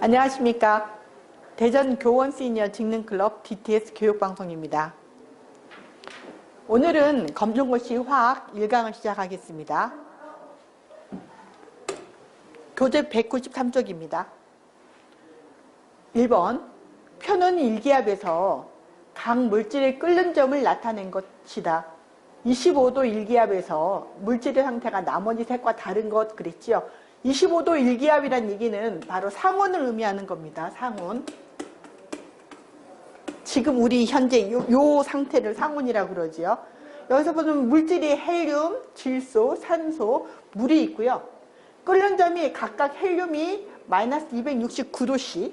안녕하십니까. 대전 교원 시니어 직능클럽 DTS 교육방송입니다. 오늘은 검정고시 화학 1강을 시작하겠습니다. 교재 193쪽입니다. 1번, 표는 일기압에서 각 물질의 끓는 점을 나타낸 것이다. 25도 일기압에서 물질의 상태가 나머지 색과 다른 것 그랬지요. 25도 일기압이란 얘기는 바로 상온을 의미하는 겁니다. 상온. 지금 우리 현재 요 상태를 상온이라고 그러지요. 여기서 보면 물질이 헬륨, 질소, 산소, 물이 있고요. 끓는 점이 각각 헬륨이 마이너스 269도씨,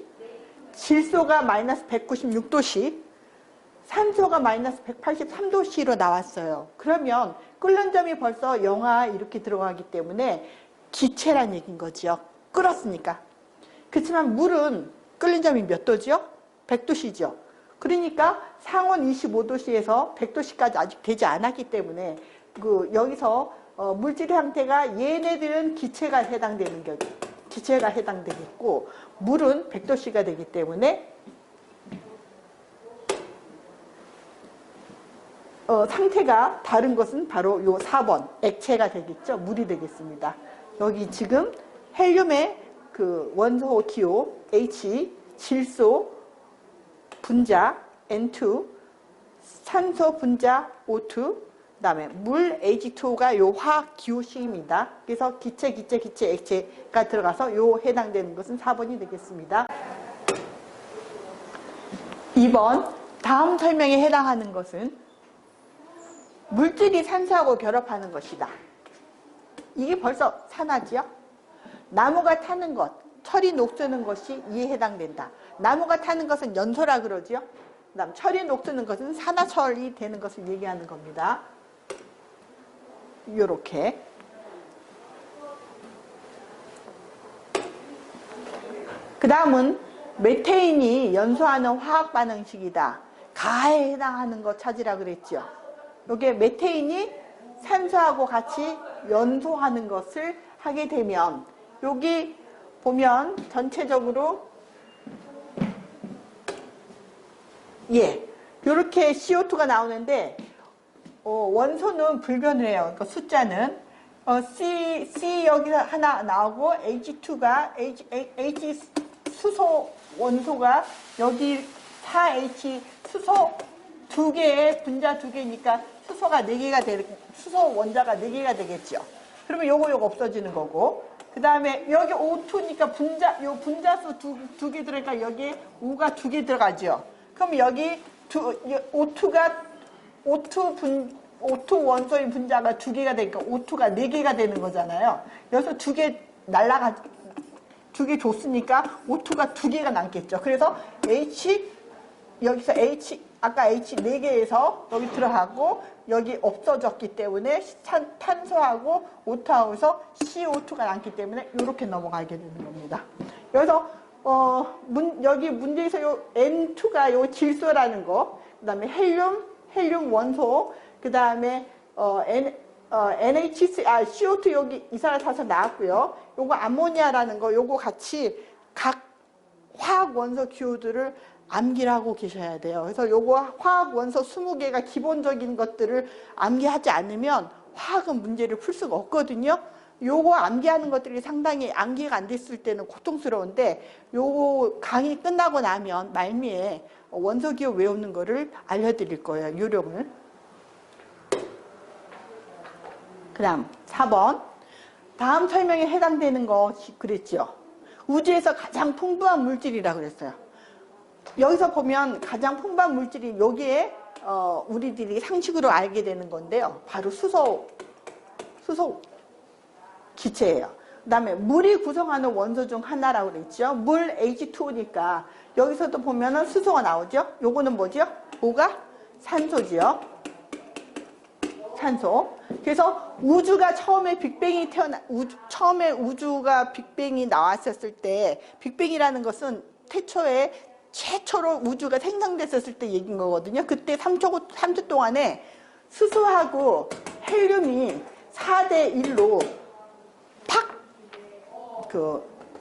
질소가 마이너스 196도씨, 산소가 마이너스 183도씨로 나왔어요. 그러면 끓는 점이 벌써 영하 이렇게 들어가기 때문에 기체란 얘기인 거죠. 끓었으니까. 그렇지만 물은 끓는 점이 몇 도죠? 100도씨죠. 그러니까 상온 25도씨에서 100도씨까지 아직 되지 않았기 때문에 여기서 물질의 상태가 얘네들은 기체가 해당되겠고 물은 100도씨가 되기 때문에 상태가 다른 것은 바로 요 4번 액체가 되겠죠. 물이 되겠습니다. 여기 지금 헬륨의 그 원소 기호 H, 질소 분자 N2, 산소 분자 O2, 그 다음에 물 H2가 요 화학 기호식입니다. 그래서 기체, 액체가 들어가서 요 해당되는 것은 4번이 되겠습니다. 2번, 다음 설명에 해당하는 것은 물질이 산소하고 결합하는 것이다. 이게 벌써 산화지요. 나무가 타는 것, 철이 녹쓰는 것이 이에 해당된다. 나무가 타는 것은 연소라 그러지요. 그다음 철이 녹쓰는 것은 산화철이 되는 것을 얘기하는 겁니다. 요렇게. 그 다음은 메테인이 연소하는 화학 반응식이다. 가에 해당하는 것 찾으라 그랬죠. 요게 메테인이 산소하고 같이 연소하는 것을 하게 되면 여기 보면 전체적으로 이렇게 CO2가 나오는데 원소는 불변을 해요. 그러니까 숫자는 C 여기 하나 나오고 H2가 H 수소 원소가 여기 4H 수소 두 개의 분자 두 개니까 수소가 4개가 수소 원자가 4개가 되겠죠. 그러면 요거 없어지는 거고. 그 다음에 여기 O2니까 분자수 두 개 들어가니까 여기에 O가 2개 들어가죠. 그럼 여기 O2 원소의 분자가 2개가 되니까 O2가 4개가 되는 거잖아요. 여기서 2개 줬으니까 O2가 2개가 남겠죠. 그래서 여기서 아까 H 4개에서 여기 들어가고 여기 없어졌기 때문에 탄소하고 O2하고서 CO2가 남기 때문에 이렇게 넘어가게 되는 겁니다. 여기서 여기 문제에서 요 N2가 요 질소라는 거, 그 다음에 헬륨 원소, 그 다음에 CO2 여기 이산화탄소 나왔고요. 요거 암모니아라는 거, 요거 같이 각 화학 원소 기호들을 암기를 하고 계셔야 돼요. 그래서 요거 화학 원소 20개가 기본적인 것들을 암기하지 않으면 화학은 문제를 풀 수가 없거든요. 요거 암기하는 것들이 상당히 암기가 안 됐을 때는 고통스러운데 요거 강의 끝나고 나면 말미에 원소 기호 외우는 거를 알려드릴 거예요. 요령을. 그 다음 4번. 다음 설명에 해당되는 것이 그랬죠. 우주에서 가장 풍부한 물질이라고 그랬어요. 여기서 보면 가장 풍부한 물질이 여기에 우리들이 상식으로 알게 되는 건데요. 바로 수소 기체예요. 그 다음에 물이 구성하는 원소 중 하나라고 그랬죠. 물 H2니까 여기서도 보면은 수소가 나오죠. 요거는 뭐죠? 뭐가? 산소지요. 산소. 그래서 우주가 처음에 처음에 우주가 빅뱅이 나왔었을 때 빅뱅이라는 것은 최초로 우주가 생성됐었을 때 얘기인 거거든요. 그때 3초 동안에 수소하고 헬륨이 4대1로 팍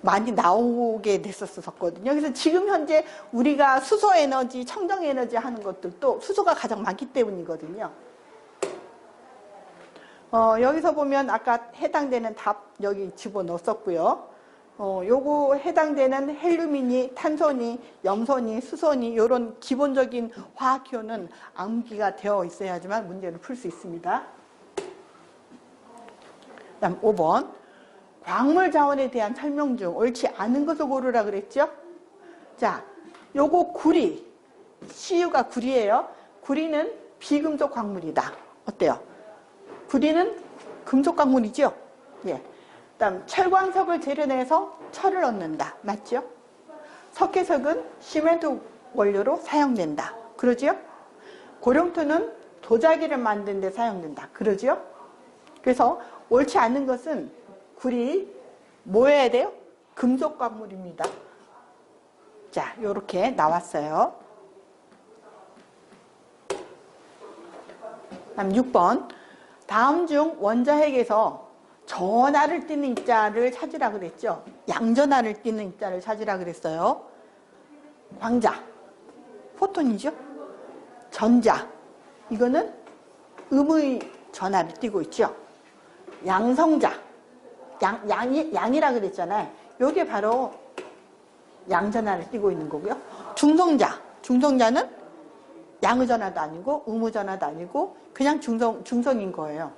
많이 나오게 됐었거든요. 그래서 지금 현재 우리가 수소 에너지, 청정 에너지 하는 것들도 수소가 가장 많기 때문이거든요. 여기서 보면 아까 해당되는 답 여기 집어넣었었고요. 요거 해당되는 헬륨이니 탄소니 염소니 수소니 이런 기본적인 화학효는 암기가 되어 있어야지만 문제를 풀 수 있습니다. 그다음 5번. 광물 자원에 대한 설명 중 옳지 않은 것을 고르라 그랬죠? 자, 요거 구리. CU가 구리예요. 구리는 비금속 광물이다. 어때요? 구리는 금속 광물이죠? 예. 그다음 철광석을 재련해서 철을 얻는다. 맞죠? 석회석은 시멘트 원료로 사용된다. 그러지요? 고령토는 도자기를 만드는 데 사용된다. 그러지요? 그래서 옳지 않은 것은 구리 뭐 해야 돼요? 금속 광물입니다. 자, 요렇게 나왔어요. 다음 6번. 다음 중 원자핵에서 전하를 띠는 입자를 찾으라 그랬죠. 양전하를 띠는 입자를 찾으라 그랬어요. 광자, 포톤이죠. 전자, 이거는 음의 전하를 띠고 있죠. 양성자, 양이라 그랬잖아요. 이게 바로 양전하를 띠고 있는 거고요. 중성자는 양의 전하도 아니고 음의 전하도 아니고 그냥 중성인 거예요.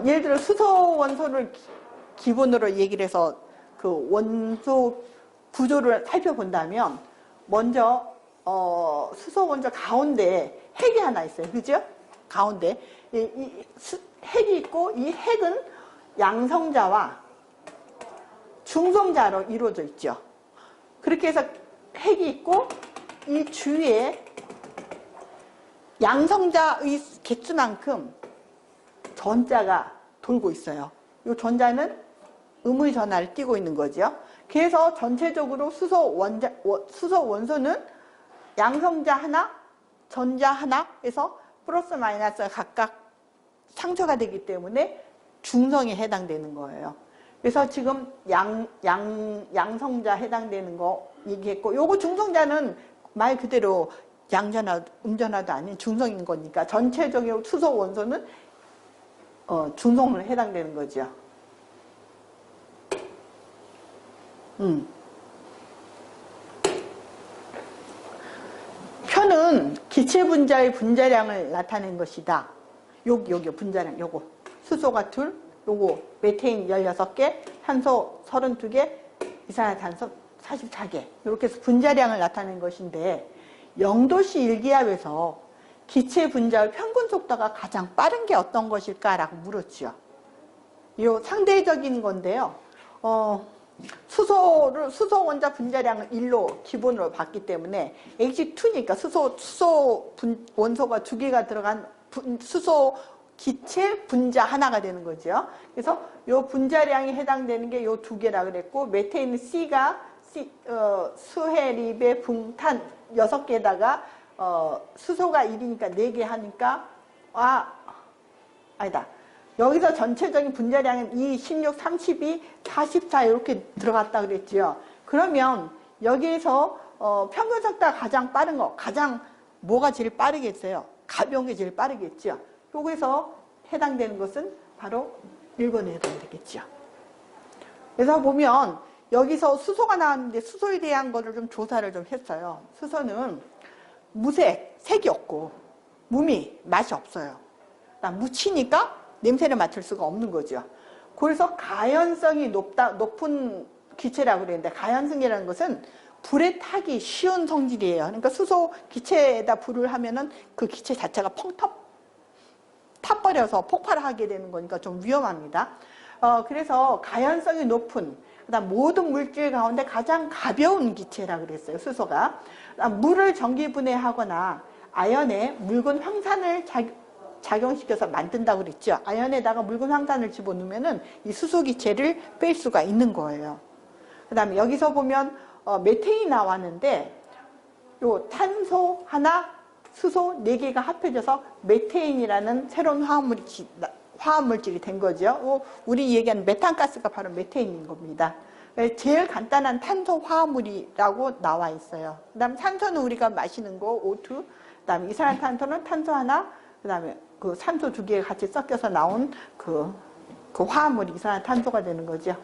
예를 들어 수소 원소를 기본으로 얘기를 해서 그 원소 구조를 살펴본다면 먼저 수소 원소 가운데 핵이 하나 있어요. 그죠? 가운데 핵이 있고 이 핵은 양성자와 중성자로 이루어져 있죠. 그렇게 해서 핵이 있고 이 주위에 양성자의 개수만큼 전자가 돌고 있어요. 이 전자는 음의 전하를 띠고 있는 거죠. 그래서 전체적으로 수소 원소는 양성자 하나, 전자 하나 해서 플러스 마이너스가 각각 상쇄가 되기 때문에 중성에 해당되는 거예요. 그래서 지금 양성자 해당되는 거 얘기했고, 요거 중성자는 말 그대로 양전하, 음전하도 아닌 중성인 거니까 전체적인 수소 원소는 중성으로 해당되는 거죠. 표는 기체 분자의 분자량을 나타낸 것이다. 여기 분자량, 요거. 수소가 둘, 요거 메테인 16개, 탄소 32개, 이산화탄소 44개. 이렇게 해서 분자량을 나타낸 것인데 0도씨 일기압에서 기체 분자의 평균 속도가 가장 빠른 게 어떤 것일까라고 물었죠. 이 상대적인 건데요. 수소 원자 분자량을 1로 기본으로 봤기 때문에 H2니까 수소 원소가 2개가 들어간 수소 기체 분자 하나가 되는 거죠. 그래서 이 분자량이 해당되는 게 이 2개라 그랬고, 메테인 C가 수해, 리베, 붕탄 6개에다가 수소가 1이니까 4개 하니까 아니다. 여기서 전체적인 분자량은 2, 16, 32, 44 이렇게 들어갔다 그랬죠. 그러면 여기에서 평균 속도가 가장 빠른 거, 가장 뭐가 제일 빠르겠어요? 가벼운 게 제일 빠르겠죠. 여기서 해당되는 것은 바로 1번에 해당되겠죠. 그래서 보면 여기서 수소가 나왔는데 수소에 대한 거를 좀 조사를 좀 했어요. 수소는 무색, 색이 없고 무미, 맛이 없어요. 묻히니까 냄새를 맡을 수가 없는 거죠. 그래서 가연성이 높은 기체라고 그랬는데, 가연성이라는 것은 불에 타기 쉬운 성질이에요. 그러니까 수소 기체에다 불을 하면은 그 기체 자체가 펑 타버려서 폭발하게 되는 거니까 좀 위험합니다. 그래서 가연성이 높은, 그다음 모든 물질 가운데 가장 가벼운 기체라고 그랬어요. 수소가. 물을 전기 분해하거나 아연에 묽은 황산을 작용시켜서 만든다고 그랬죠. 아연에다가 묽은 황산을 집어넣으면은 이 수소 기체를 뺄 수가 있는 거예요. 그 다음에 여기서 보면 메테인이 나왔는데, 요 탄소 하나, 수소 4개가 합해져서 메테인이라는 새로운 화합물질이 된 거죠. 우리 얘기하는 메탄가스가 바로 메테인인 겁니다. 제일 간단한 탄소 화합물이라고 나와 있어요. 그 다음 산소는 우리가 마시는 거 O2, 그 다음에 이산화탄소는 탄소 하나, 그 다음에 그 산소 2개가 같이 섞여서 나온 그 화합물이 이산화탄소가 되는 거죠.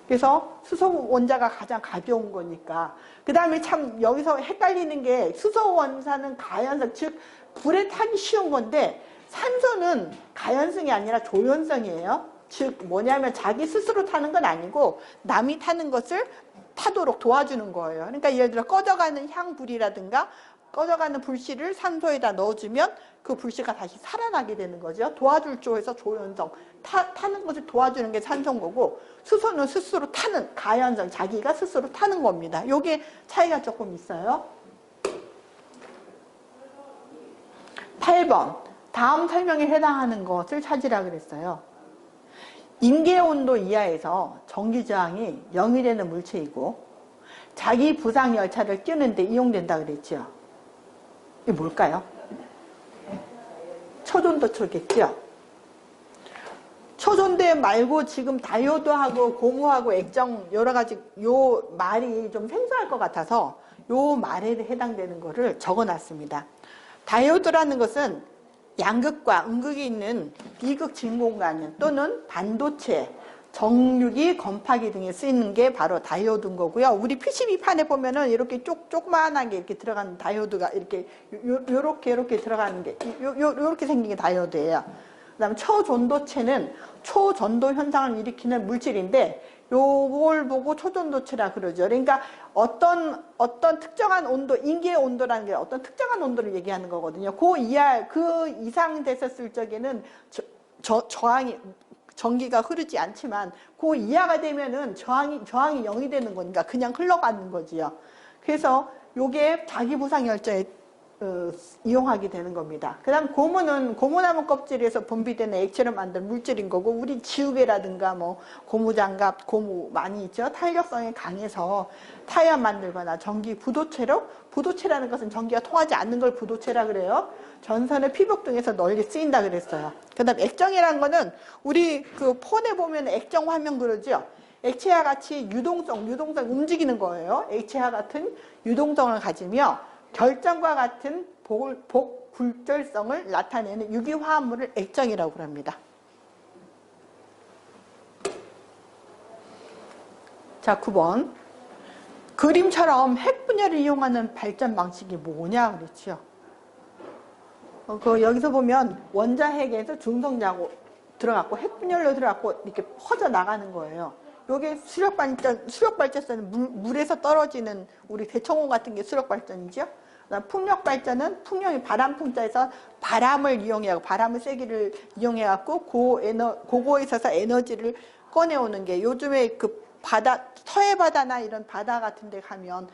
그래서 수소 원자가 가장 가벼운 거니까. 그 다음에 참 여기서 헷갈리는 게 수소 원자는 가연성, 즉 불에 타기 쉬운 건데 산소는 가연성이 아니라 조연성이에요. 즉 뭐냐면 자기 스스로 타는 건 아니고 남이 타는 것을 타도록 도와주는 거예요. 그러니까 예를 들어 꺼져가는 향불이라든가 꺼져가는 불씨를 산소에다 넣어주면 그 불씨가 다시 살아나게 되는 거죠. 도와줄 쪽에서 조연성, 타는 것을 도와주는 게 산소인 거고, 수소는 스스로 타는, 가연성, 자기가 스스로 타는 겁니다. 요게 차이가 조금 있어요. 8번, 다음 설명에 해당하는 것을 찾으라 그랬어요. 임계온도 이하에서 전기저항이 0이 되는 물체이고 자기 부상 열차를 띄우는데 이용된다 그랬죠. 이게 뭘까요? 초전도체겠죠. 초전도 말고 지금 다이오드하고 고무하고 액정 여러 가지 요 말이 좀 생소할 것 같아서 요 말에 해당되는 거를 적어놨습니다. 다이오드라는 것은 양극과 음극이 있는 비극 진공관 또는 반도체, 정유기, 건파기 등에 쓰이는 게 바로 다이오드인 거고요. 우리 PCB판에 보면은 이렇게 조그만하게 이렇게 들어가는 다이오드가 이렇게 요렇게 들어가는 게 요렇게 생긴 게 다이오드예요. 그다음에 초전도체는 초전도 현상을 일으키는 물질인데 요걸 보고 초전도체라 그러죠. 그러니까 어떤 특정한 온도, 인계의 온도라는 게 어떤 특정한 온도를 얘기하는 거거든요. 그 이상 됐었을 적에는 저항이 전기가 흐르지 않지만 그 이하가 되면은 저항이 0이 되는 거니까 그냥 흘러가는 거지요. 그래서 요게 자기 부상 열차에 이용하게 되는 겁니다. 그 다음 고무나무 껍질에서 분비되는 액체로 만든 물질인 거고, 우리 지우개라든가 뭐 고무장갑, 고무 많이 있죠. 탄력성이 강해서 타이어 만들거나 전기 부도체라는 것은 전기가 통하지 않는 걸 부도체라 그래요. 전선의 피복 등에서 널리 쓰인다 그랬어요. 그 다음 액정이라는 거는 우리 그 폰에 보면 액정 화면 그러죠. 액체와 같이 유동성 움직이는 거예요. 액체와 같은 유동성을 가지며 결정과 같은 복굴절성을 나타내는 유기화합물을 액정이라고 합니다. 자, 9번. 그림처럼 핵분열을 이용하는 발전 방식이 뭐냐 그랬죠. 여기서 보면 원자핵에서 중성자고 들어갔고 핵분열로 들어갔고 이렇게 퍼져 나가는 거예요. 요게 수력발전소는 물에서 떨어지는 우리 대청호 같은 게 수력발전이죠. 풍력발전은 풍력이 바람풍자에서 바람을 이용해갖고 바람의 세기를 이용해갖고 고고에 있어서 에너지를 꺼내오는 게 요즘에 그 서해 바다나 이런 바다 같은 데 가면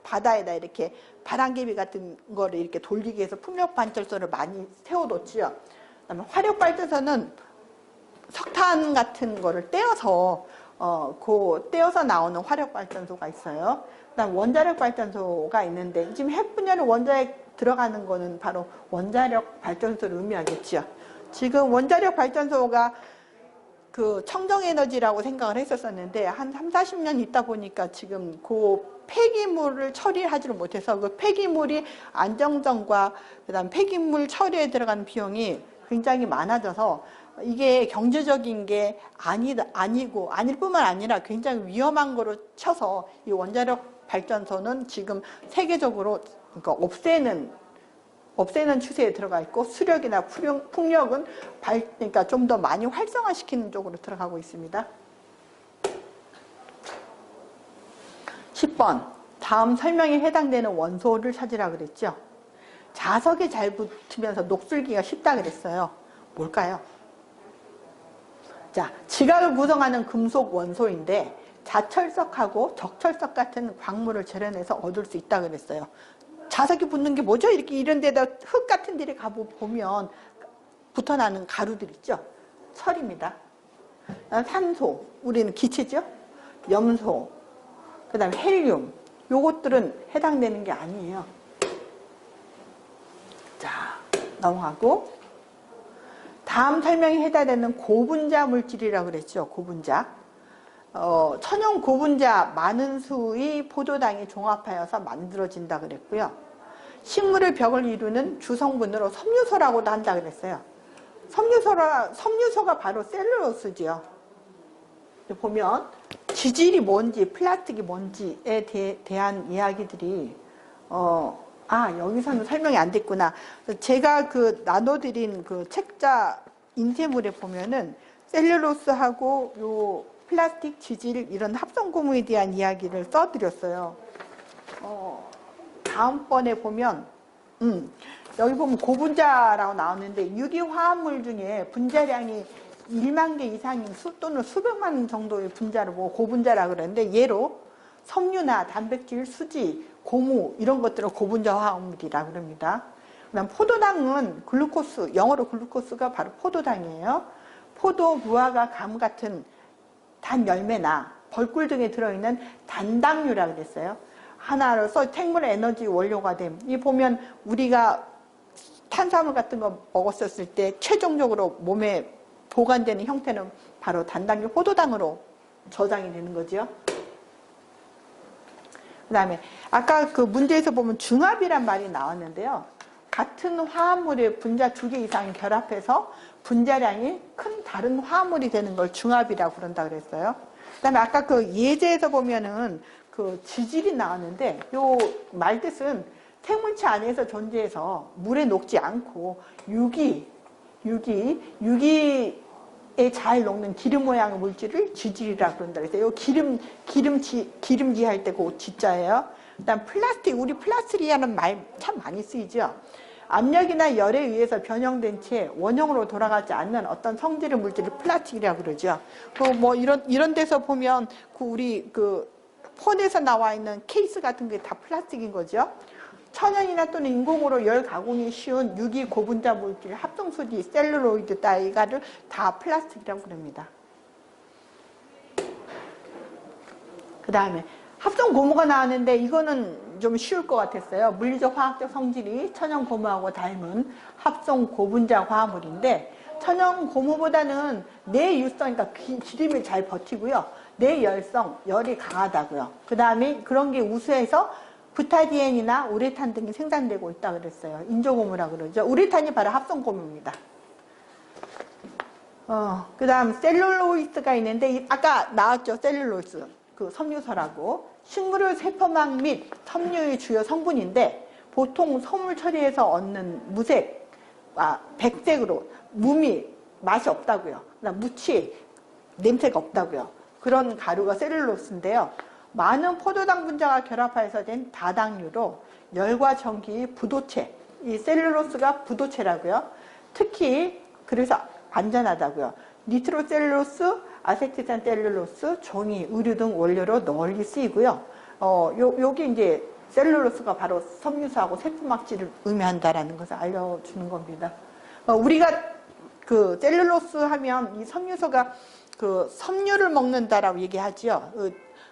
바다에다 이렇게 바람개비 같은 거를 이렇게 돌리기 위해서 풍력발전소를 많이 세워뒀지요. 그다음에 화력발전소는 석탄 같은 거를 떼어서 떼어서 나오는 화력발전소가 있어요. 그다음 원자력 발전소가 있는데 지금 핵분열은 원자핵 들어가는 거는 바로 원자력 발전소를 의미하겠죠. 지금 원자력 발전소가 그 청정에너지라고 생각을 했었었는데 한 30-40년 있다 보니까 지금 그 폐기물을 처리하지를 못해서 그 폐기물이 안정성과 그다음 폐기물 처리에 들어가는 비용이 굉장히 많아져서 이게 경제적인 게 아닐 뿐만 아니라 굉장히 위험한 거로 쳐서 이 원자력 발전소는 지금 세계적으로 그러니까 없애는 추세에 들어가 있고 수력이나 풍력은 그러니까 좀 더 많이 활성화시키는 쪽으로 들어가고 있습니다. 10번. 다음 설명에 해당되는 원소를 찾으라 그랬죠. 자석에 잘 붙으면서 녹슬기가 쉽다 그랬어요. 뭘까요? 자, 지각을 구성하는 금속 원소인데 자철석하고 적철석 같은 광물을 재련해서 얻을 수 있다 그랬어요. 자석이 붙는 게 뭐죠? 이렇게 이런 데다 흙 같은 데를 가보면 붙어나는 가루들 있죠? 철입니다. 산소, 우리는 기체죠? 염소, 그 다음에 헬륨, 요것들은 해당되는 게 아니에요. 자, 넘어가고 다음 설명에 해당되는 고분자 물질이라고 그랬죠. 고분자. 천연 고분자 많은 수의 포도당이 종합하여서 만들어진다 그랬고요. 식물의 벽을 이루는 주성분으로 섬유소라고도 한다 그랬어요. 섬유소가 바로 셀룰로스지요. 보면 지질이 뭔지 플라스틱이 뭔지에 대한 이야기들이 여기서는 설명이 안 됐구나. 제가 그 나눠드린 그 책자 인쇄물에 보면은 셀룰로스하고 요 플라스틱, 지질 이런 합성고무에 대한 이야기를 써드렸어요. 다음번에 보면 여기 보면 고분자라고 나오는데 유기화합물 중에 분자량이 1만 개 이상인 또는 수백만 정도의 분자를 고분자라고 그러는데 얘로 섬유나 단백질, 수지, 고무 이런 것들을 고분자 화합물이라고 그럽니다. 그다음 포도당은 글루코스, 영어로 글루코스가 바로 포도당이에요. 포도, 무화과, 감 같은 단 열매나 벌꿀 등에 들어있는 단당류라고 그랬어요. 하나로서 생물 에너지 원료가 됨. 이 보면 우리가 탄수화물 같은 거 먹었었을 때 최종적으로 몸에 보관되는 형태는 바로 단당류 포도당으로 저장이 되는 거죠. 그 다음에 아까 그 문제에서 보면 중합이란 말이 나왔는데요. 같은 화합물의 분자 2개 이상 결합해서 분자량이 큰 다른 화합물이 되는 걸 중합이라고 그런다 그랬어요. 그 다음에 아까 그 예제에서 보면은 그 지질이 나왔는데 요 말뜻은 생물체 안에서 존재해서 물에 녹지 않고 유기에 잘 녹는 기름 모양의 물질을 지질이라고 그런다 그랬어요. 요 기름지 할 때 그 지자예요. 그다음 플라스틱, 우리 플라스틱이라는 말 참 많이 쓰이죠. 압력이나 열에 의해서 변형된 채 원형으로 돌아가지 않는 어떤 성질의 물질을 플라스틱이라고 그러죠. 뭐 이런 데서 보면 우리 폰에서 나와 있는 케이스 같은 게 다 플라스틱인 거죠. 천연이나 또는 인공으로 열 가공이 쉬운 유기 고분자 물질, 합성소지, 셀룰로이드 따위가를 다 플라스틱이라고 그럽니다. 그 다음에 합성 고무가 나왔는데 이거는 좀 쉬울 것 같았어요. 물리적 화학적 성질이 천연 고무하고 닮은 합성 고분자 화합물인데 천연 고무보다는 내유성, 그러니까 기름을 잘 버티고요. 내열성, 열이 강하다고요. 그 다음에 그런 게 우수해서 부타디엔이나 우레탄 등이 생산되고 있다고 그랬어요. 인조고무라고 그러죠. 우레탄이 바로 합성고무입니다. 그 다음 셀룰로이드가 있는데 아까 나왔죠. 셀룰로스. 그 섬유소라고. 식물의 세포막 및 섬유의 주요 성분인데 보통 소물 처리해서 얻는 무색, 백색으로 무미, 맛이 없다고요. 그다음 무취, 냄새가 없다고요. 그런 가루가 셀룰로스인데요. 많은 포도당 분자가 결합해서 된 다당류로 열과 전기, 부도체, 이 셀룰로스가 부도체라고요. 특히 그래서 안전하다고요. 니트로셀룰로스, 아세트산 셀룰로스, 종이, 의류 등 원료로 널리 쓰이고요. 요게 이제 셀룰로스가 바로 섬유소하고 세포막질을 의미한다라는 것을 알려주는 겁니다. 우리가 그 셀룰로스 하면 이 섬유소가 그 섬유를 먹는다라고 얘기하죠.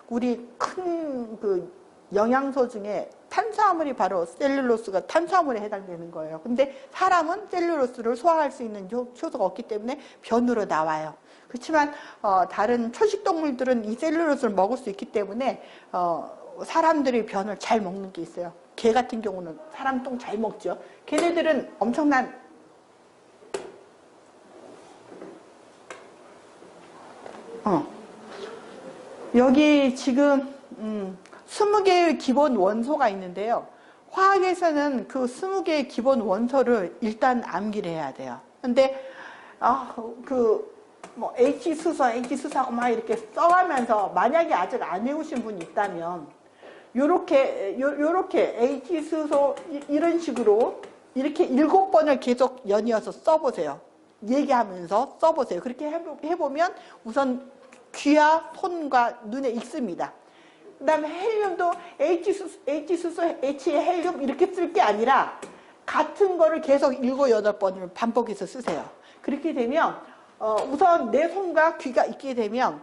우리 큰 그 영양소 중에 탄수화물이 바로 셀룰로스가 탄수화물에 해당되는 거예요. 근데 사람은 셀룰로스를 소화할 수 있는 효소가 없기 때문에 변으로 나와요. 그렇지만 다른 초식동물들은 이 셀룰로스를 먹을 수 있기 때문에 사람들이 변을 잘 먹는 게 있어요. 개 같은 경우는 사람 똥 잘 먹죠. 걔네들은 엄청난 여기 지금 20개의 기본 원소가 있는데요. 화학에서는 그 20개의 기본 원소를 일단 암기를 해야 돼요. 근데 H수소하고 막 이렇게 써가면서 만약에 아직 안 외우신 분이 있다면 요렇게 H수소 이런 식으로 이렇게 7번을 계속 연이어서 써보세요. 얘기하면서 써보세요. 그렇게 해보면 우선 귀와 손과 눈에 익습니다. 그 다음에 헬륨도 H수소, H헬륨 이렇게 쓸 게 아니라 같은 거를 계속 7, 8번을 반복해서 쓰세요. 그렇게 되면 우선 내 손과 귀가 익게 되면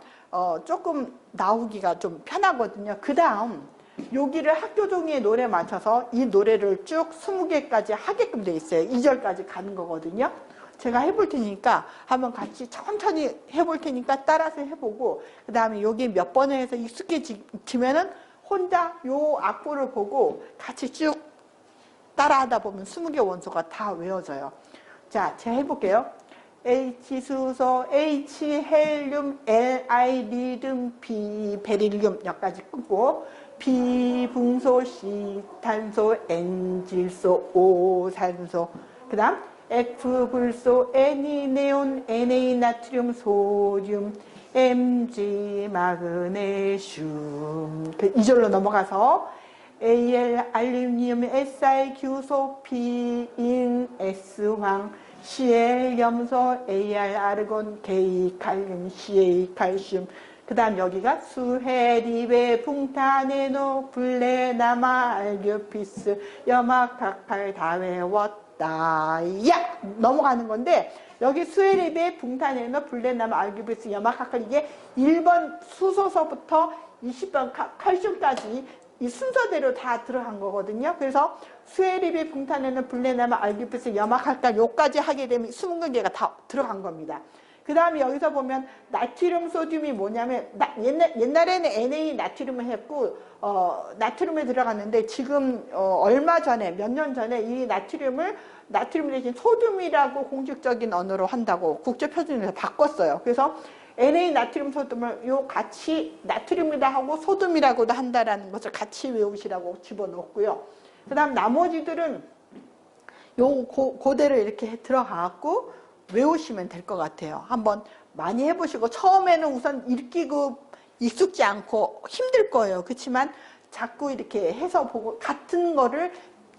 조금 나오기가 좀 편하거든요. 그 다음 여기를 학교 종이의 노래에 맞춰서 이 노래를 쭉 20개까지 하게끔 돼 있어요. 2절까지 가는 거거든요. 제가 해볼 테니까 한번 같이 천천히 해볼 테니까 따라서 해보고, 그 다음에 여기 몇 번을 해서 익숙해지면은 혼자 요 악보를 보고 같이 쭉 따라하다 보면 20개 원소가 다 외워져요. 자, 제가 해볼게요. H 수소, H 헬륨, Li 리듬, B 베릴륨 여기까지 끊고, B 붕소, C 탄소, N 질소, O 산소, 그 다음 F 불소, N 네온, Na 나트륨, 소듐, Mg 마그네슘. 이 절로 넘어가서 Al 알루미늄, Si 규소, P인, S황, Cl 염소, Ar 아르곤, K 칼륨, Ca 칼슘. 그 다음 여기가 수해리베, 붕탄에노, 블레나마, 알교피스, 염화, 각팔 다 외웠다. 야! 넘어가는 건데, 여기 수해리베, 붕탄에노, 블레나마, 알교피스, 염화, 각팔, 이게 1번 수소서부터 20번 칼슘까지 이 순서대로 다 들어간 거거든요. 그래서 수에리비, 붕탄에는 블레나마, 알기피스, 염화칼칼 요까지 하게 되면 20개가 다 들어간 겁니다. 그 다음에 여기서 보면 나트륨, 소듐이 뭐냐면 옛날에는 Na 나트륨을 했고 나트륨에 들어갔는데 지금 얼마 전에 몇 년 전에 이 나트륨 대신 소듐이라고 공식적인 언어로 한다고 국제표준에서 바꿨어요. 그래서 Na 나트륨 소듐을 요 같이 나트륨이라 하고 소듐이라고도 한다라는 것을 같이 외우시라고 집어넣었고요. 그 다음 나머지들은 요 그대로 이렇게 들어가갖고 외우시면 될 것 같아요. 한번 많이 해보시고, 처음에는 우선 읽기고 익숙지 않고 힘들 거예요. 그렇지만 자꾸 이렇게 해서 보고 같은 거를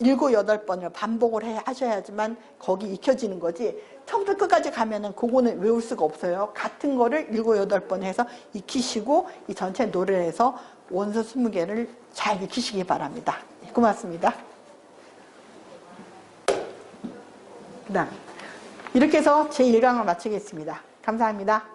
7, 8번을 반복을 하셔야지만 거기 익혀지는 거지, 처음부터 끝까지 가면은 그거는 외울 수가 없어요. 같은 거를 7, 8번 해서 익히시고 이 전체 노래에서 원소 20개를 잘 익히시기 바랍니다. 고맙습니다. 그 다음 이렇게 해서 제 1강을 마치겠습니다. 감사합니다.